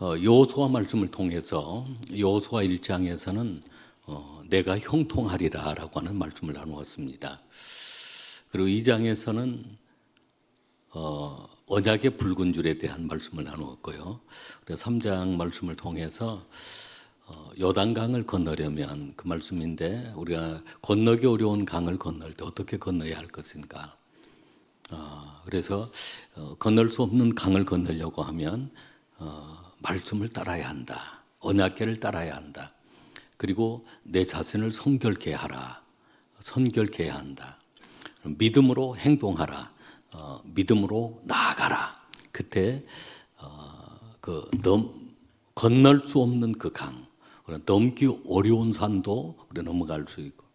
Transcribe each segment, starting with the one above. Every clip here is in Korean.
여호수아 말씀을 통해서 여호수아 1장에서는 내가 형통하리라 라고 하는 말씀을 나누었습니다. 그리고 2장에서는 언약의 붉은 줄에 대한 말씀을 나누었고요. 그리고 3장 말씀을 통해서 요단강을 건너려면 그 말씀인데, 우리가 건너기 어려운 강을 건널 때 어떻게 건너야 할 것인가. 그래서 건널 수 없는 강을 건너려고 하면 말씀을 따라야 한다. 언약궤를 따라야 한다. 그리고 내 자신을 성결케 하라. 선결케 해야 한다. 믿음으로 행동하라. 믿음으로 나아가라. 그때 건널 수 없는 그 강, 넘기 어려운 산도 우리 넘어갈 수 있고,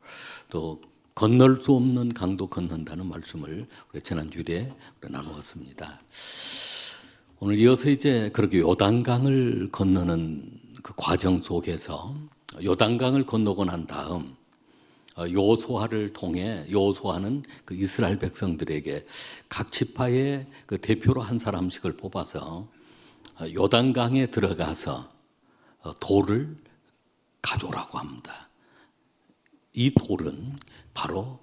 또 건널 수 없는 강도 건넌다는 말씀을 우리 지난주에 나누었습니다. 오늘 이어서 이제 그렇게 요단강을 건너는 그 과정 속에서, 요단강을 건너고 난 다음 여호수아를 통해, 여호수아는 그 이스라엘 백성들에게 각 지파의 그 대표로 한 사람씩을 뽑아서 요단강에 들어가서 돌을 가져오라고 합니다. 이 돌은 바로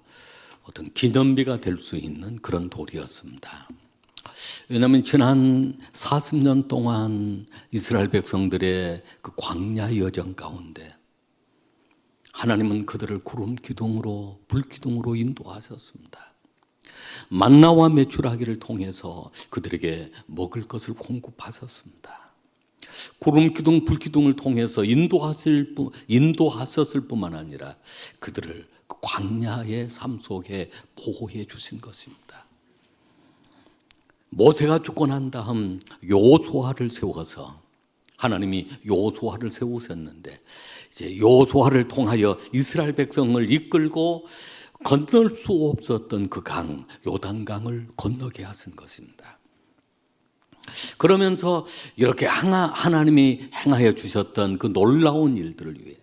어떤 기념비가 될 수 있는 그런 돌이었습니다. 왜냐하면 지난 40년 동안 이스라엘 백성들의 그 광야 여정 가운데 하나님은 그들을 구름 기둥으로, 불 기둥으로 인도하셨습니다. 만나와 메추라기를 통해서 그들에게 먹을 것을 공급하셨습니다. 구름 기둥, 불 기둥을 통해서 인도하셨을 뿐만 아니라 그들을 그 광야의 삶 속에 보호해 주신 것입니다. 모세가 죽고 난 다음 여호수아를 세워서, 하나님이 여호수아를 세우셨는데, 이제 여호수아를 통하여 이스라엘 백성을 이끌고 건널 수 없었던 그 강, 요단강을 건너게 하신 것입니다. 그러면서 이렇게 하나님이 행하여 주셨던 그 놀라운 일들을 위해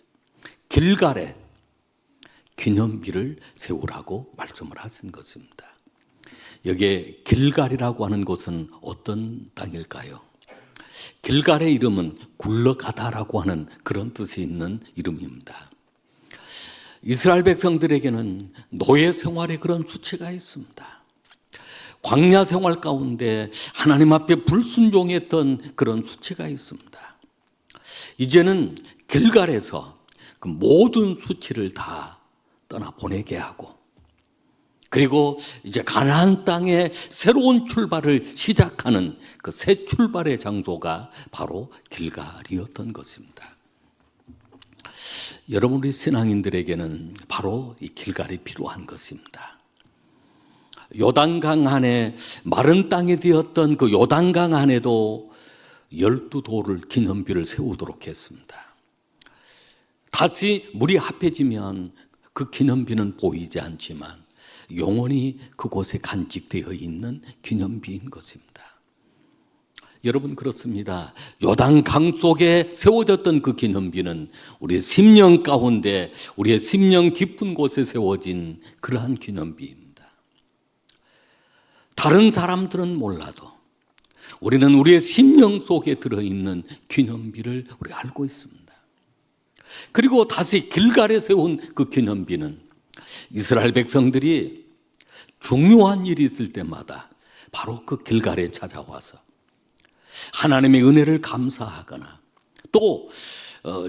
길갈에 기념비를 세우라고 말씀을 하신 것입니다. 여기에 길갈이라고 하는 곳은 어떤 땅일까요? 길갈의 이름은 굴러가다라고 하는 그런 뜻이 있는 이름입니다. 이스라엘 백성들에게는 노예 생활의 그런 수치가 있습니다. 광야 생활 가운데 하나님 앞에 불순종했던 그런 수치가 있습니다. 이제는 길갈에서 그 모든 수치를 다 떠나보내게 하고, 그리고 이제 가나안 땅에 새로운 출발을 시작하는 그 새 출발의 장소가 바로 길갈이었던 것입니다. 여러분, 우리 신앙인들에게는 바로 이 길갈이 필요한 것입니다. 요단강 안에, 마른 땅이 되었던 그 요단강 안에도 12돌을 기념비를 세우도록 했습니다. 다시 물이 합해지면 그 기념비는 보이지 않지만 영원히 그곳에 간직되어 있는 기념비인 것입니다. 여러분, 그렇습니다. 요단강 속에 세워졌던 그 기념비는 우리의 심령 가운데, 우리의 심령 깊은 곳에 세워진 그러한 기념비입니다. 다른 사람들은 몰라도 우리는 우리의 심령 속에 들어있는 기념비를 우리가 알고 있습니다. 그리고 다시 길갈에 세운 그 기념비는 이스라엘 백성들이 중요한 일이 있을 때마다 바로 그 길갈에 찾아와서 하나님의 은혜를 감사하거나, 또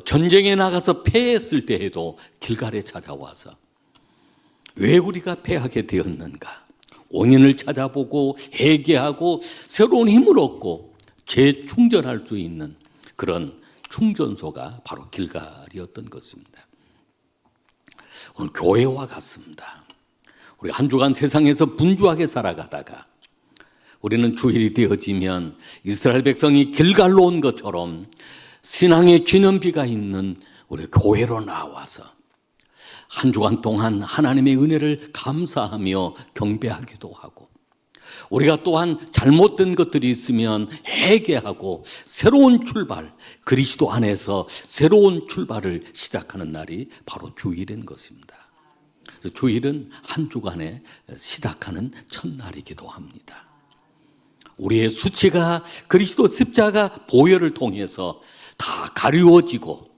전쟁에 나가서 패했을 때에도 길갈에 찾아와서 왜 우리가 패하게 되었는가 원인을 찾아보고 회개하고 새로운 힘을 얻고 재충전할 수 있는 그런 충전소가 바로 길갈이었던 것입니다. 오늘 교회와 같습니다. 우리 한 주간 세상에서 분주하게 살아가다가 우리는 주일이 되어지면 이스라엘 백성이 길갈로 온 것처럼 신앙의 기념비가 있는 우리 교회로 나와서 한 주간 동안 하나님의 은혜를 감사하며 경배하기도 하고, 우리가 또한 잘못된 것들이 있으면 회개하고 새로운 출발, 그리스도 안에서 새로운 출발을 시작하는 날이 바로 주일인 것입니다. 주일은 한 주간에 시작하는 첫날이기도 합니다. 우리의 수치가 그리스도 십자가 보혈을 통해서 다 가리워지고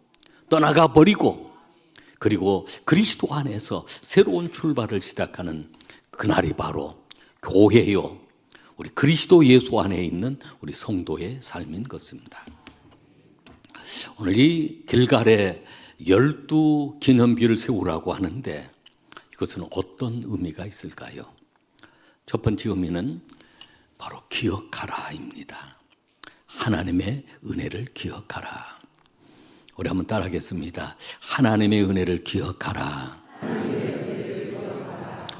떠나가 버리고, 그리고 그리스도 안에서 새로운 출발을 시작하는 그날이 바로 교회요, 우리 그리스도 예수 안에 있는 우리 성도의 삶인 것입니다. 오늘 이 길갈에 12 기념비를 세우라고 하는데 이것은 어떤 의미가 있을까요? 첫 번째 의미는 바로 기억하라입니다. 하나님의 은혜를 기억하라. 우리 한번 따라하겠습니다. 하나님의 은혜를 기억하라.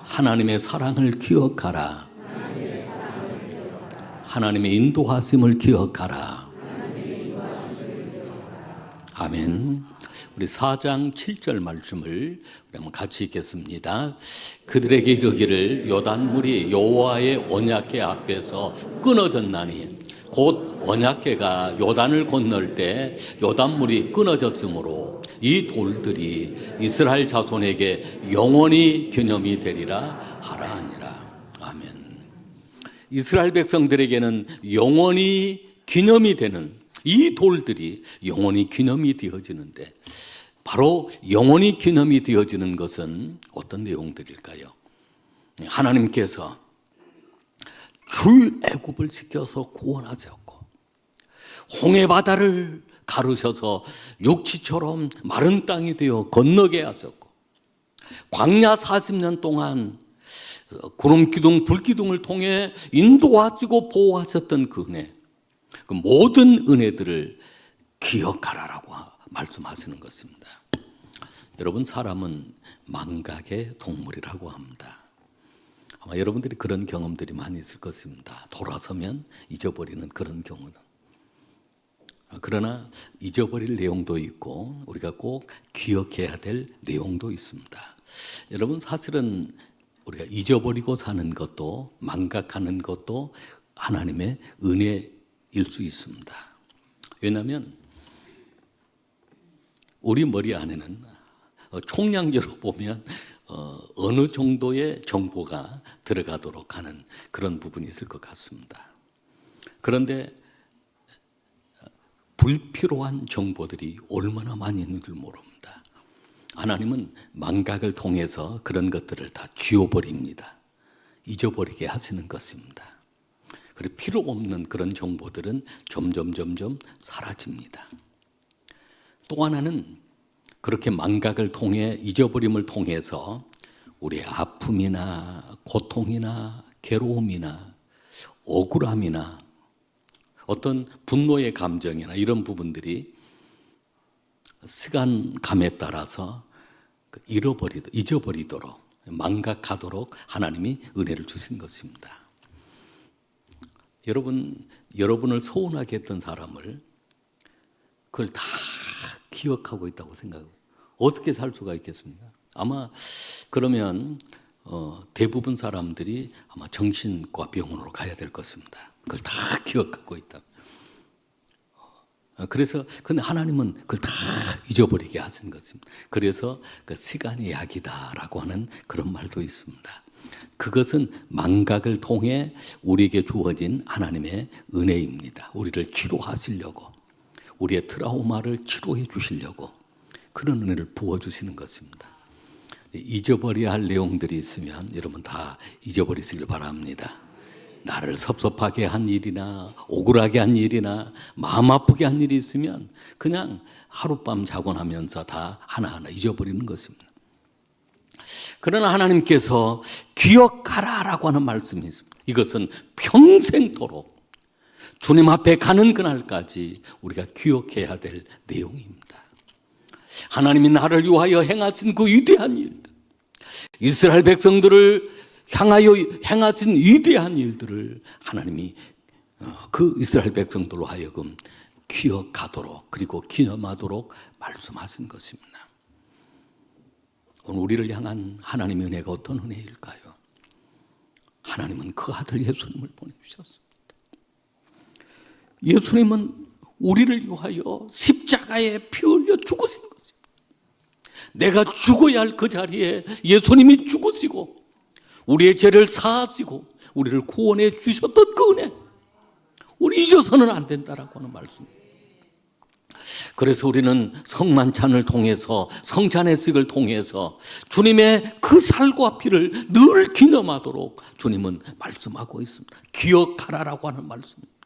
하나님의 사랑을 기억하라. 하나님의 인도하심을 기억하라. 아멘. 우리 4장 7절 말씀을 우리 한번 같이 읽겠습니다. 그들에게 이르기를 요단물이 여호와의 언약궤 앞에서 끊어졌나니 곧 언약궤가 요단을 건널 때 요단물이 끊어졌으므로 이 돌들이 이스라엘 자손에게 영원히 기념이 되리라 하라 하니라. 아멘. 이스라엘 백성들에게는 영원히 기념이 되는 이 돌들이 영원히 기념이 되어지는데, 바로 영원히 기념이 되어지는 것은 어떤 내용들일까요? 하나님께서 출애굽을 시켜서 구원하셨고, 홍해바다를 가르셔서 육지처럼 마른 땅이 되어 건너게 하셨고, 광야 40년 동안 구름기둥 불기둥을 통해 인도하시고 보호하셨던 그 은혜, 그 모든 은혜들을 기억하라라고 말씀하시는 것입니다. 여러분, 사람은 망각의 동물이라고 합니다. 아마 여러분들이 그런 경험들이 많이 있을 것입니다. 돌아서면 잊어버리는 그런 경우는. 그러나 잊어버릴 내용도 있고 우리가 꼭 기억해야 될 내용도 있습니다. 여러분, 사실은 우리가 잊어버리고 사는 것도 망각하는 것도 하나님의 은혜일 수 있습니다. 왜냐하면 우리 머리 안에는 총량적으로 보면 어느 정도의 정보가 들어가도록 하는 그런 부분이 있을 것 같습니다. 그런데 불필요한 정보들이 얼마나 많이 있는 줄 모릅니다. 하나님은 망각을 통해서 그런 것들을 다 지워버립니다. 잊어버리게 하시는 것입니다. 그리고 필요 없는 그런 정보들은 점점 사라집니다. 또 하나는 그렇게 망각을 통해 잊어버림을 통해서 우리의 아픔이나 고통이나 괴로움이나 억울함이나 어떤 분노의 감정이나 이런 부분들이 시간감에 따라서 잊어버리도록 망각하도록 하나님이 은혜를 주신 것입니다. 여러분을 서운하게 했던 사람을 그걸 다 기억하고 있다고 생각하고 어떻게 살 수가 있겠습니까? 아마 그러면 대부분 사람들이 아마 정신과 병원으로 가야 될 것입니다. 그걸 다 기억하고 있다. 그래서 근데 하나님은 그걸 다 잊어버리게 하신 것입니다. 그래서 그 시간이 약이다라고 하는 그런 말도 있습니다. 그것은 망각을 통해 우리에게 주어진 하나님의 은혜입니다. 우리를 치료하시려고, 우리의 트라우마를 치료해 주시려고 그런 은혜를 부어주시는 것입니다. 잊어버려야 할 내용들이 있으면 여러분 다 잊어버리시길 바랍니다. 나를 섭섭하게 한 일이나 억울하게 한 일이나 마음 아프게 한 일이 있으면 그냥 하룻밤 자고 나면서 다 하나하나 잊어버리는 것입니다. 그러나 하나님께서 기억하라라고 하는 말씀이 있습니다. 이것은 평생토록 주님 앞에 가는 그날까지 우리가 기억해야 될 내용입니다. 하나님이 나를 위하여 행하신 그 위대한 일들, 이스라엘 백성들을 향하여 행하신 위대한 일들을 하나님이 그 이스라엘 백성들로 하여금 기억하도록 그리고 기념하도록 말씀하신 것입니다. 오늘 우리를 향한 하나님의 은혜가 어떤 은혜일까요? 하나님은 그 아들 예수님을 보내주셨습니다. 예수님은 우리를 위하여 십자가에 피 흘려 죽으신 것입니다. 내가 죽어야 할 그 자리에 예수님이 죽으시고 우리의 죄를 사하시고 우리를 구원해 주셨던 그 은혜, 우리 잊어서는 안 된다라고 하는 말씀입니다. 그래서 우리는 성만찬을 통해서, 성찬의식을 통해서 주님의 그 살과 피를 늘 기념하도록 주님은 말씀하고 있습니다. 기억하라라고 하는 말씀입니다.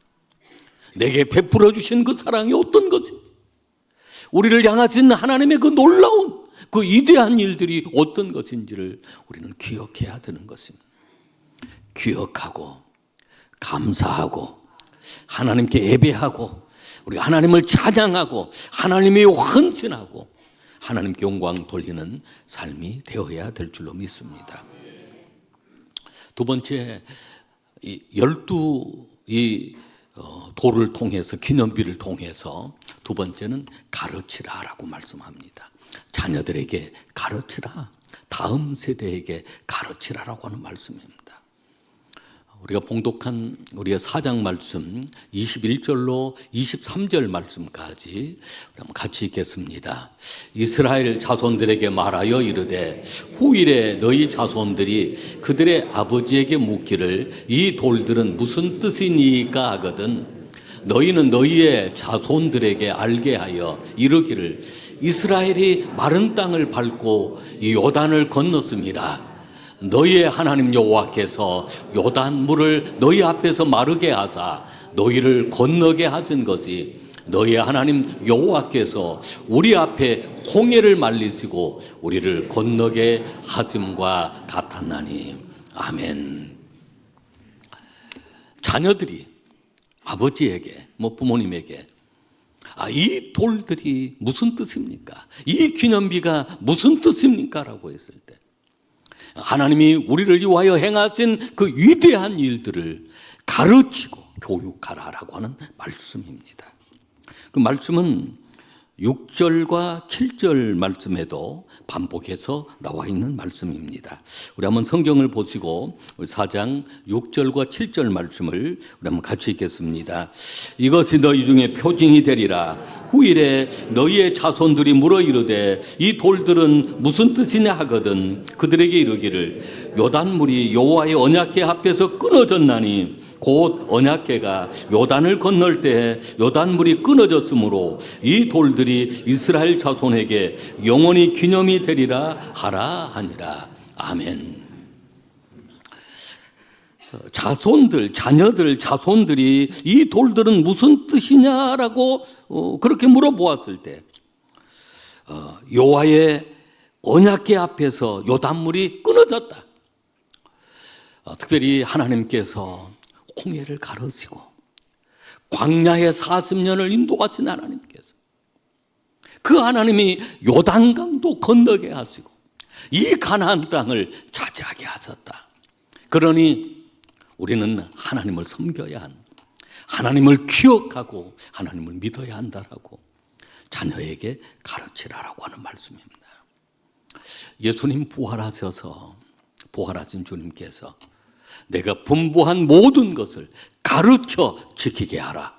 내게 베풀어 주신 그 사랑이 어떤 것인지, 우리를 향하신 하나님의 그 놀라운 그 위대한 일들이 어떤 것인지를 우리는 기억해야 되는 것입니다. 기억하고 감사하고 하나님께 예배하고 우리 하나님을 찬양하고 하나님이 헌신하고 하나님께 영광 돌리는 삶이 되어야 될 줄로 믿습니다. 두 번째, 이 12 도를 통해서, 기념비를 통해서 두 번째는 가르치라라고 말씀합니다. 자녀들에게 가르치라, 다음 세대에게 가르치라라고 하는 말씀입니다. 우리가 봉독한 우리의 4장 말씀 21절로 23절 말씀까지 한번 같이 읽겠습니다. 이스라엘 자손들에게 말하여 이르되 후일에 너희 자손들이 그들의 아버지에게 묻기를 이 돌들은 무슨 뜻이니까 하거든 너희는 너희의 자손들에게 알게 하여 이르기를 이스라엘이 마른 땅을 밟고 이 요단을 건넜습니다. 너희의 하나님 여호와께서 요단 물을 너희 앞에서 마르게 하사 너희를 건너게 하신 것이 너희의 하나님 여호와께서 우리 앞에 홍해를 말리시고 우리를 건너게 하심과 같았나니. 아멘. 자녀들이 아버지에게, 부모님에게 이 돌들이 무슨 뜻입니까? 이 기념비가 무슨 뜻입니까? 라고 했을 때 하나님이 우리를 위하여 행하신 그 위대한 일들을 가르치고 교육하라라고 하는 말씀입니다. 그 말씀은 6절과 7절 말씀에도 반복해서 나와 있는 말씀입니다. 우리 한번 성경을 보시고 4장 6절과 7절 말씀을 우리 한번 같이 읽겠습니다. 이것이 너희 중에 표징이 되리라. 후일에 너희의 자손들이 물어 이르되 이 돌들은 무슨 뜻이냐 하거든 그들에게 이르기를 요단물이 여호와의 언약궤 앞에서 끊어졌나니 곧 언약궤가 요단을 건널 때 요단물이 끊어졌으므로 이 돌들이 이스라엘 자손에게 영원히 기념이 되리라 하라 하니라. 아멘. 자손들이 이 돌들은 무슨 뜻이냐라고 그렇게 물어보았을 때 여호와의 언약궤 앞에서 요단물이 끊어졌다. 특별히 하나님께서 홍해를 가르시고 광야에 40년을 인도하신 하나님께서 그 하나님이 요단강도 건너게 하시고 이 가나안 땅을 차지하게 하셨다. 그러니 우리는 하나님을 섬겨야 한다. 하나님을 기억하고 하나님을 믿어야 한다라고 자녀에게 가르치라라고 하는 말씀입니다. 예수님 부활하신 주님께서 내가 분부한 모든 것을 가르쳐 지키게 하라.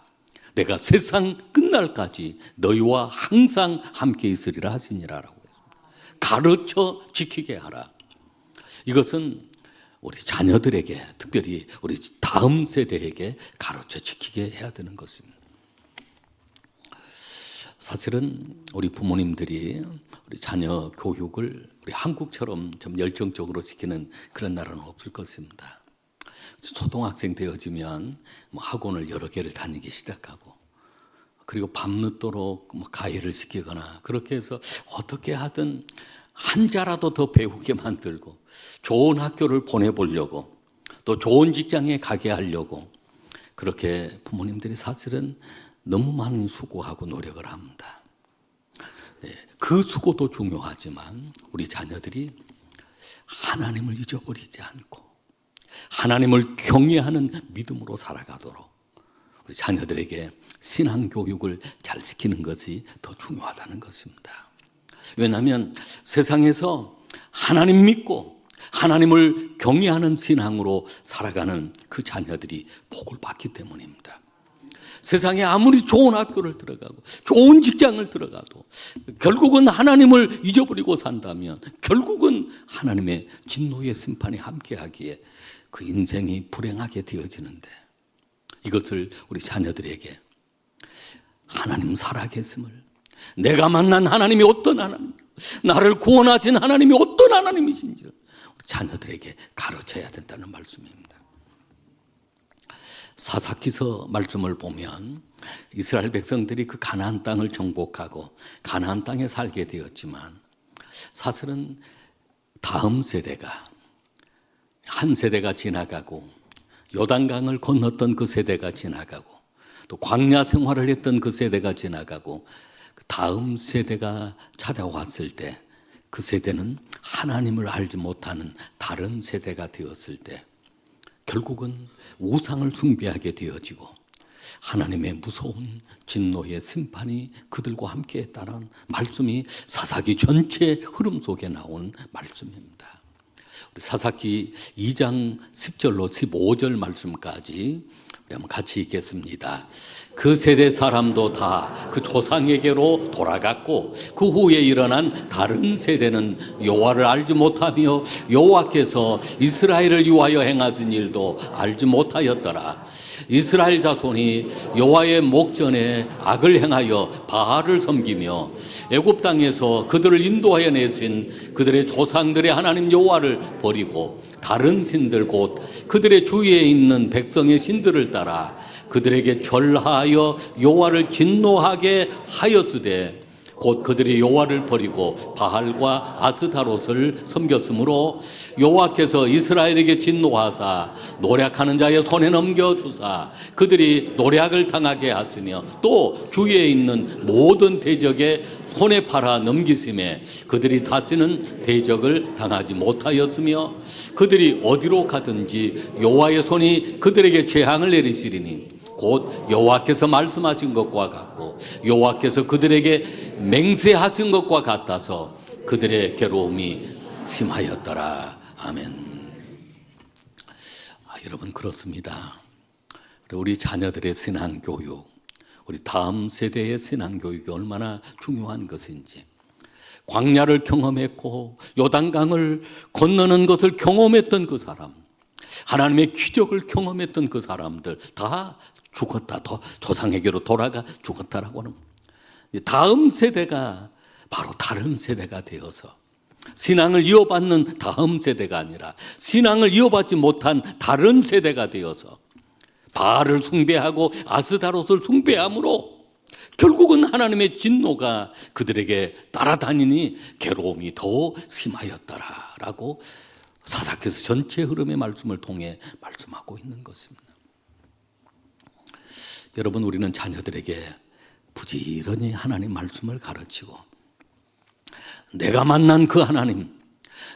내가 세상 끝날까지 너희와 항상 함께 있으리라 하시니라라고 했습니다. 가르쳐 지키게 하라. 이것은 우리 자녀들에게, 특별히 우리 다음 세대에게 가르쳐 지키게 해야 되는 것입니다. 사실은 우리 부모님들이 우리 자녀 교육을 우리 한국처럼 좀 열정적으로 시키는 그런 나라는 없을 것입니다. 초등학생 되어지면 학원을 여러 개를 다니기 시작하고 그리고 밤늦도록 가해를 시키거나 그렇게 해서 어떻게 하든 한자라도 더 배우게 만들고 좋은 학교를 보내보려고 또 좋은 직장에 가게 하려고 그렇게 부모님들이 사실은 너무 많은 수고하고 노력을 합니다. 그 수고도 중요하지만 우리 자녀들이 하나님을 잊어버리지 않고 하나님을 경외하는 믿음으로 살아가도록 우리 자녀들에게 신앙 교육을 잘 시키는 것이 더 중요하다는 것입니다. 왜냐하면 세상에서 하나님 믿고 하나님을 경외하는 신앙으로 살아가는 그 자녀들이 복을 받기 때문입니다. 세상에 아무리 좋은 학교를 들어가고 좋은 직장을 들어가도 결국은 하나님을 잊어버리고 산다면 결국은 하나님의 진노의 심판이 함께하기에 그 인생이 불행하게 되어지는데 이것을 우리 자녀들에게 하나님 살아계심을, 내가 만난 하나님이 어떤 하나님, 나를 구원하신 하나님이 어떤 하나님이신지를 우리 자녀들에게 가르쳐야 된다는 말씀입니다. 사사기서 말씀을 보면 이스라엘 백성들이 그 가나안 땅을 정복하고 가나안 땅에 살게 되었지만, 사실은 다음 세대가, 한 세대가 지나가고 요단강을 건넜던 그 세대가 지나가고 또 광야 생활을 했던 그 세대가 지나가고 그 다음 세대가 찾아왔을 때, 그 세대는 하나님을 알지 못하는 다른 세대가 되었을 때 결국은 우상을 숭배하게 되어지고 하나님의 무서운 진노의 심판이 그들과 함께 했다는 말씀이 사사기 전체 흐름 속에 나온 말씀입니다. 우리 사사기 2장 10절로 15절 말씀까지 우리 한번 같이 읽겠습니다. 그 세대 사람도 다 그 조상에게로 돌아갔고 그 후에 일어난 다른 세대는 여호와를 알지 못하며 여호와께서 이스라엘을 위하여 행하신 일도 알지 못하였더라. 이스라엘 자손이 여호와의 목전에 악을 행하여 바알을 섬기며 애굽 땅에서 그들을 인도하여 내신 그들의 조상들의 하나님 여호와를 버리고 다른 신들 곧 그들의 주위에 있는 백성의 신들을 따라 그들에게 절하여 여호와를 진노하게 하였으되 곧 그들이 여호와를 버리고 바알과 아스타롯을 섬겼으므로 여호와께서 이스라엘에게 진노하사 노략하는 자의 손에 넘겨주사 그들이 노략을 당하게 하시며 또 주위에 있는 모든 대적의 손에 팔아 넘기심에 그들이 다시는 대적을 당하지 못하였으며 그들이 어디로 가든지 여호와의 손이 그들에게 재앙을 내리시리니 곧 여호와께서 말씀하신 것과 같고 여호와께서 그들에게 맹세하신 것과 같아서 그들의 괴로움이 심하였더라. 아멘. 여러분, 그렇습니다. 우리 자녀들의 신앙교육, 우리 다음 세대의 신앙교육이 얼마나 중요한 것인지, 광야를 경험했고 요단강을 건너는 것을 경험했던 그 사람, 하나님의 기적을 경험했던 그 사람들 다 죽었다, 조상에게로 돌아가 죽었다라고 하는, 다음 세대가 바로 다른 세대가 되어서 신앙을 이어받는 다음 세대가 아니라 신앙을 이어받지 못한 다른 세대가 되어서 바알을 숭배하고 아스타롯을 숭배함으로 결국은 하나님의 진노가 그들에게 따라다니니 괴로움이 더 심하였더라라고 사사기서 전체 흐름의 말씀을 통해 말씀하고 있는 것입니다. 여러분, 우리는 자녀들에게 부지런히 하나님 말씀을 가르치고 내가 만난 그 하나님,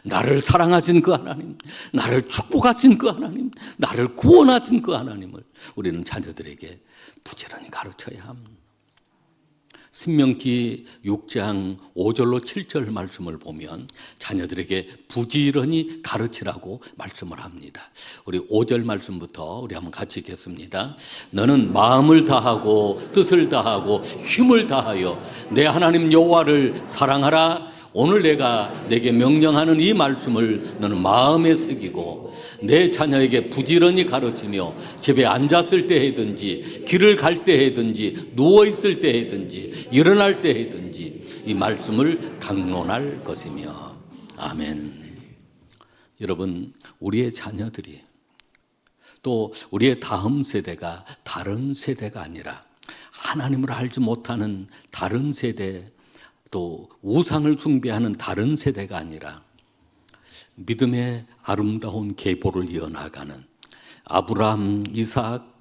나를 사랑하신 그 하나님, 나를 축복하신 그 하나님, 나를 구원하신 그 하나님을 우리는 자녀들에게 부지런히 가르쳐야 합니다. 신명기 6장 5절로 7절 말씀을 보면 자녀들에게 부지런히 가르치라고 말씀을 합니다. 우리 5절 말씀부터 우리 한번 같이 읽겠습니다. 너는 마음을 다하고 뜻을 다하고 힘을 다하여 내 하나님 여호와를 사랑하라. 오늘 내가 내게 명령하는 이 말씀을 너는 마음에 새기고 내 자녀에게 부지런히 가르치며 집에 앉았을 때 하든지 길을 갈 때 하든지 누워있을 때 하든지 일어날 때 하든지 이 말씀을 강론할 것이며. 아멘. 여러분, 우리의 자녀들이 또 우리의 다음 세대가 다른 세대가 아니라 하나님을 알지 못하는 다른 세대, 또 우상을 숭배하는 다른 세대가 아니라 믿음의 아름다운 계보를 이어나가는 아브라함, 이삭,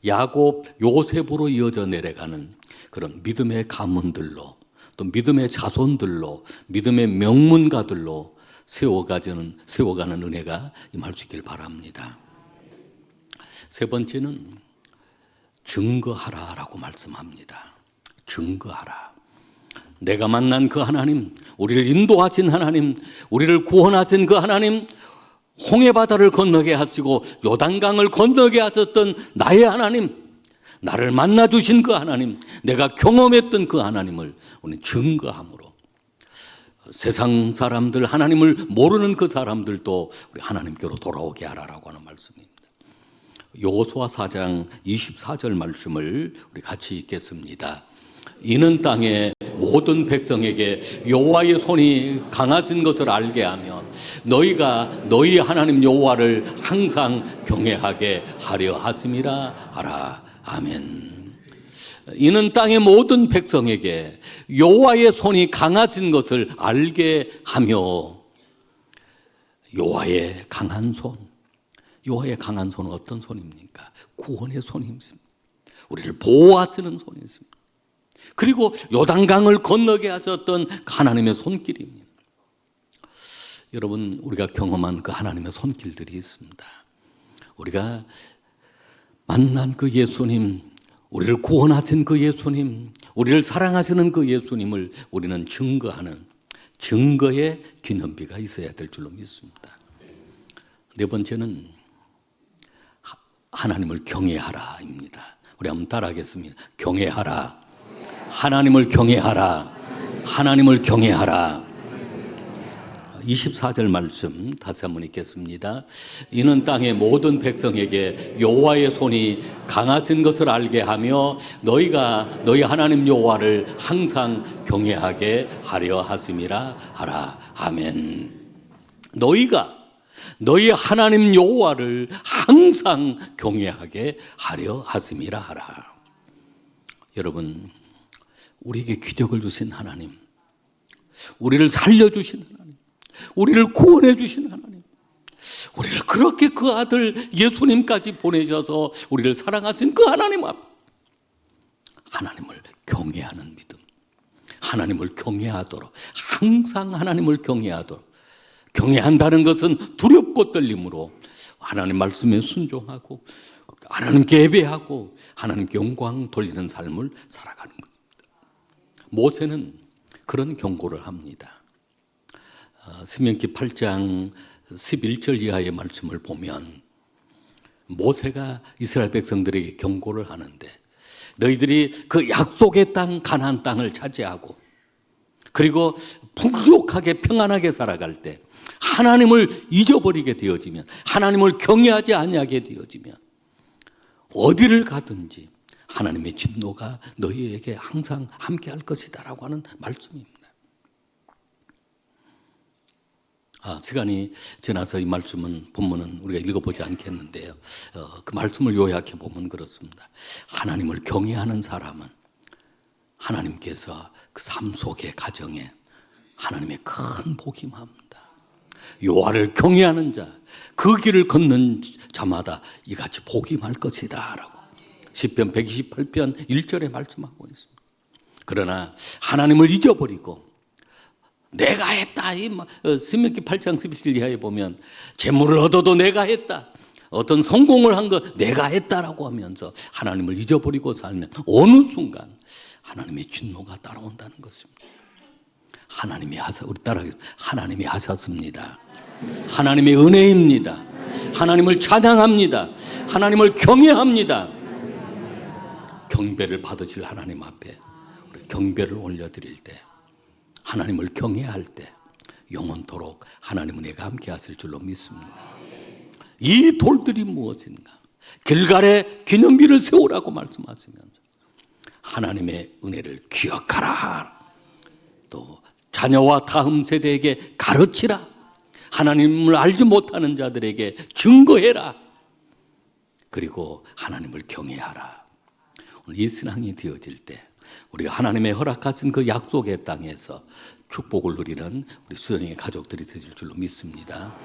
야곱, 요셉으로 이어져 내려가는 그런 믿음의 가문들로, 또 믿음의 자손들로, 믿음의 명문가들로 세워가는 은혜가 임할 수 있길 바랍니다. 세 번째는 증거하라라고 말씀합니다. 증거하라. 내가 만난 그 하나님, 우리를 인도하신 하나님, 우리를 구원하신 그 하나님, 홍해바다를 건너게 하시고 요단강을 건너게 하셨던 나의 하나님, 나를 만나주신 그 하나님, 내가 경험했던 그 하나님을 우리는 증거함으로 세상 사람들, 하나님을 모르는 그 사람들도 우리 하나님께로 돌아오게 하라라고 하는 말씀입니다. 여호수아 4장 24절 말씀을 우리 같이 읽겠습니다. 이는 땅의 모든 백성에게 여호와의 손이 강하신 것을 알게 하며 너희가 너희 하나님 여호와를 항상 경외하게 하려 하심이라 하라. 아멘. 이는 땅의 모든 백성에게 여호와의 손이 강하신 것을 알게 하며, 여호와의 강한 손, 여호와의 강한 손은 어떤 손입니까? 구원의 손이 있습니다. 우리를 보호하시는 손이 있습니다. 그리고 요단강을 건너게 하셨던 하나님의 손길입니다. 여러분, 우리가 경험한 그 하나님의 손길들이 있습니다. 우리가 만난 그 예수님, 우리를 구원하신 그 예수님, 우리를 사랑하시는 그 예수님을 우리는 증거하는 증거의 기념비가 있어야 될 줄로 믿습니다. 네 번째는 하나님을 경외하라입니다. 우리 한번 따라하겠습니다. 경외하라. 하나님을 경외하라. 하나님을 경외하라. 24절 말씀 다시 한번 읽겠습니다. 이는 땅의 모든 백성에게 여호와의 손이 강하신 것을 알게 하며 너희가 너희 하나님 여호와를 항상 경외하게 하려 하심이라 하라. 아멘. 너희가 너희 하나님 여호와를 항상 경외하게 하려 하심이라 하라. 여러분, 우리에게 기적을 주신 하나님, 우리를 살려주신 하나님, 우리를 구원해 주신 하나님, 우리를 그렇게 그 아들 예수님까지 보내셔서 우리를 사랑하신 그 하나님 앞, 하나님을 경외하는 믿음, 하나님을 경외하도록, 항상 하나님을 경외하도록, 경외한다는 것은 두렵고 떨림으로 하나님 말씀에 순종하고 하나님께 예배하고 하나님께 영광 돌리는 삶을 살아가는 것입니다. 모세는 그런 경고를 합니다. 신명기 8장 11절 이하의 말씀을 보면 모세가 이스라엘 백성들에게 경고를 하는데, 너희들이 그 약속의 땅 가나안 땅을 차지하고 그리고 풍족하게 평안하게 살아갈 때 하나님을 잊어버리게 되어지면, 하나님을 경외하지 아니하게 되어지면 어디를 가든지 하나님의 진노가 너희에게 항상 함께할 것이다 라고 하는 말씀입니다. 시간이 지나서 이 말씀은, 본문은 우리가 읽어보지 않겠는데요, 그 말씀을 요약해 보면 그렇습니다. 하나님을 경외하는 사람은 하나님께서 그 삶 속의 가정에 하나님의 큰 복이 임합니다. 여호와를 경외하는 자, 그 길을 걷는 자마다 이같이 복이 임할 것이다 라고 시편 128편 1절에 말씀하고 있습니다. 그러나 하나님을 잊어버리고 내가 했다, 신명기 8장 11절 이하에 보면 재물을 얻어도 내가 했다, 어떤 성공을 한 거 내가 했다라고 하면서 하나님을 잊어버리고 살면 어느 순간 하나님의 진노가 따라온다는 것입니다. 하나님이 우리 따라하겠습니다. 하나님이 하셨습니다. 하나님의 은혜입니다. 하나님을 찬양합니다. 하나님을 경외합니다. 경배를 받으실 하나님 앞에 우리 경배를 올려드릴 때, 하나님을 경외할 때 영원토록 하나님은 내가 함께 하실 줄로 믿습니다. 이 돌들이 무엇인가? 길갈에 기념비를 세우라고 말씀하시면서 하나님의 은혜를 기억하라, 또 자녀와 다음 세대에게 가르치라, 하나님을 알지 못하는 자들에게 증거해라, 그리고 하나님을 경외하라. 오늘 이 신앙이 되어질 때 우리가 하나님의 허락하신 그 약속의 땅에서 축복을 누리는 우리 수영의 가족들이 되실 줄로 믿습니다.